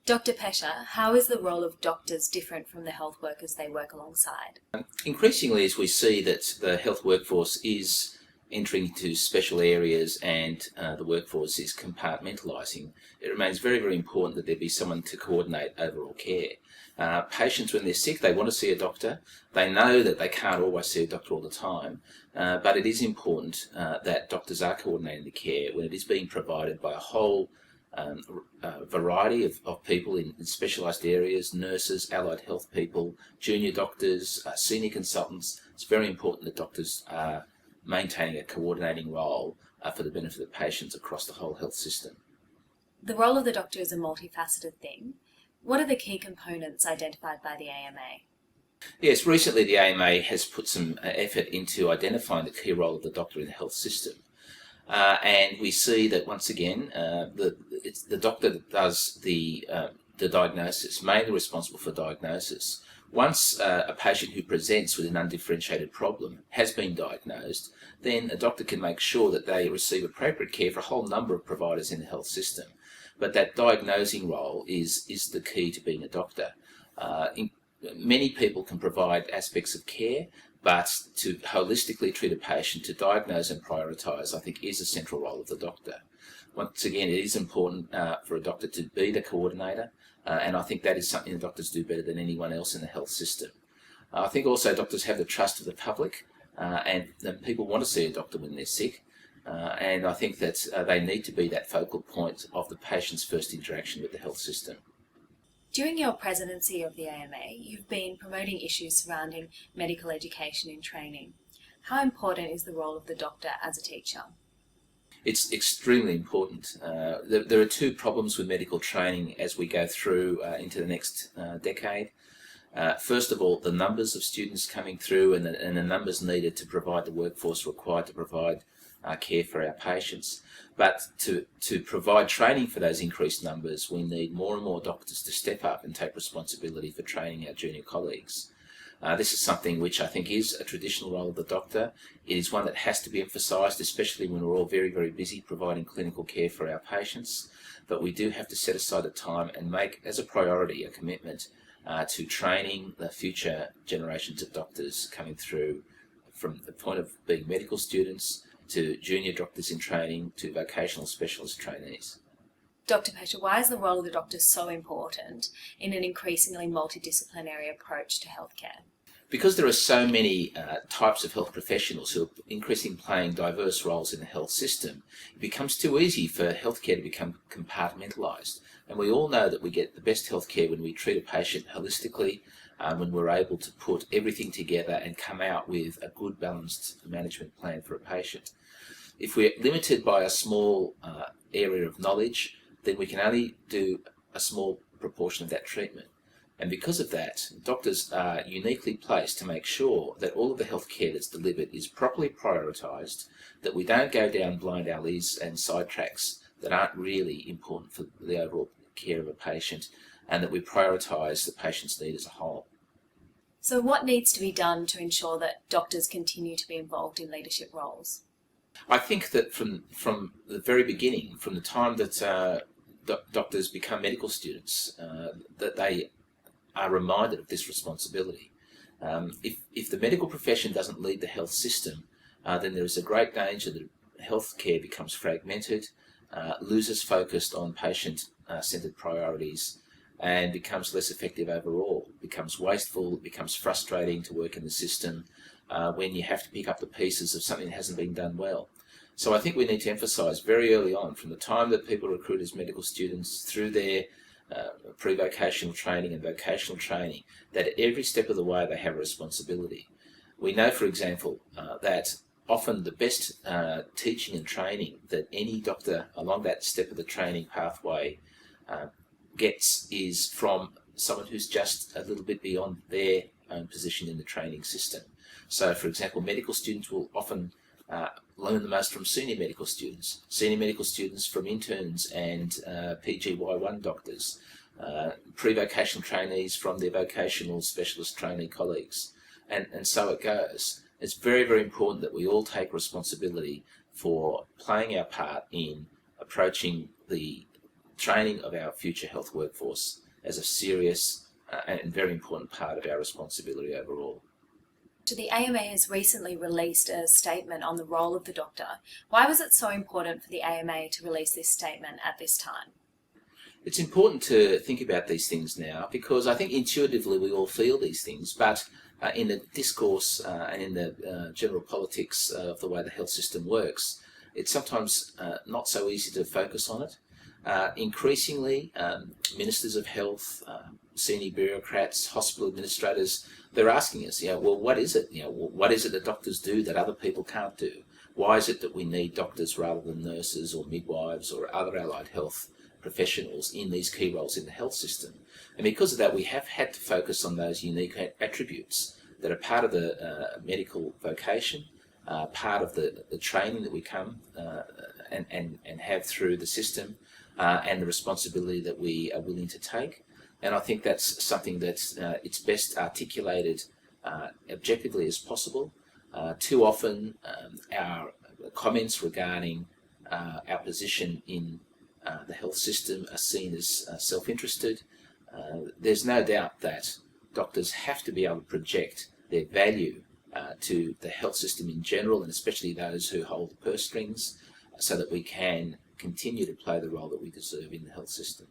Dr. Pesce, how is the role of doctors different from the health workers they work alongside? Increasingly, as we see that the health workforce is entering into special areas and the workforce is compartmentalising, it remains very, very important that there be someone to coordinate overall care. Patients, when they're sick, they want to see a doctor. They know that they can't always see a doctor all the time, but it is important that doctors are coordinating the care when it is being provided by a whole variety of people in specialised areas: nurses, allied health people, junior doctors, senior consultants. It's very important that doctors are maintaining a coordinating role for the benefit of patients across the whole health system. The role of the doctor is a multifaceted thing. What are the key components identified by the AMA? Yes, recently the AMA has put some effort into identifying the key role of the doctor in the health system. And we see that once again, it's the doctor that does the diagnosis, mainly responsible for diagnosis. Once a patient who presents with an undifferentiated problem has been diagnosed, then a doctor can make sure that they receive appropriate care for a whole number of providers in the health system. But that diagnosing role is the key to being a doctor. Many people can provide aspects of care, but to holistically treat a patient, to diagnose and prioritise, I think is a central role of the doctor. Once again, it is important for a doctor to be the coordinator, and I think that is something that doctors do better than anyone else in the health system. I think also doctors have the trust of the public, and people want to see a doctor when they're sick, and I think that they need to be that focal point of the patient's first interaction with the health system. During your presidency of the AMA, you've been promoting issues surrounding medical education and training. How important is the role of the doctor as a teacher? It's extremely important. There are two problems with medical training as we go through into the next decade. First of all, the numbers of students coming through and the numbers needed to provide the workforce required to provide care for our patients. But to provide training for those increased numbers, we need more and more doctors to step up and take responsibility for training our junior colleagues. This is something which I think is a traditional role of the doctor. It is one that has to be emphasised, especially when we're all very, very busy providing clinical care for our patients. But we do have to set aside the time and make as a priority a commitment to training the future generations of doctors coming through, from the point of being medical students to junior doctors in training to vocational specialist trainees. Dr. Pesce, why is the role of the doctor so important in an increasingly multidisciplinary approach to healthcare? Because there are so many types of health professionals who are increasingly playing diverse roles in the health system, it becomes too easy for healthcare to become compartmentalised. And we all know that we get the best healthcare when we treat a patient holistically, when we're able to put everything together and come out with a good balanced management plan for a patient. If we're limited by a small area of knowledge, then we can only do a small proportion of that treatment. And because of that, doctors are uniquely placed to make sure that all of the health care that's delivered is properly prioritised, that we don't go down blind alleys and sidetracks that aren't really important for the overall care of a patient, and that we prioritise the patient's need as a whole. So what needs to be done to ensure that doctors continue to be involved in leadership roles? I think that from the very beginning, from the time that doctors become medical students, that they are reminded of this responsibility. If the medical profession doesn't lead the health system, then there is a great danger that healthcare becomes fragmented, loses focus on patient-centred priorities, and becomes less effective overall. It becomes wasteful, it becomes frustrating to work in the system when you have to pick up the pieces of something that hasn't been done well. So I think we need to emphasise very early on, from the time that people recruit as medical students through their pre-vocational training and vocational training, that at every step of the way they have a responsibility. We know, for example, that often the best teaching and training that any doctor along that step of the training pathway gets is from someone who's just a little bit beyond their own position in the training system. So, for example, medical students will often learn the most from senior medical students from interns and PGY1 doctors, pre-vocational trainees from their vocational specialist trainee colleagues, and so it goes. It's very, very important that we all take responsibility for playing our part in approaching the training of our future health workforce as a serious and very important part of our responsibility overall. So the AMA has recently released a statement on the role of the doctor. Why was it so important for the AMA to release this statement at this time? It's important to think about these things now because I think intuitively we all feel these things, but in the discourse and in the general politics of the way the health system works, it's sometimes not so easy to focus on it. Increasingly, ministers of health, senior bureaucrats, hospital administrators, they're asking us, well, what is it? What is it that doctors do that other people can't do? Why is it that we need doctors rather than nurses or midwives or other allied health professionals in these key roles in the health system? And because of that, we have had to focus on those unique attributes that are part of the medical vocation, part of the training that we come and have through the system, and the responsibility that we are willing to take. And I think that's something that it's best articulated objectively as possible. Too often our comments regarding our position in the health system are seen as self-interested. There's no doubt that doctors have to be able to project their value to the health system in general, and especially those who hold the purse strings, so that we can continue to play the role that we deserve in the health system.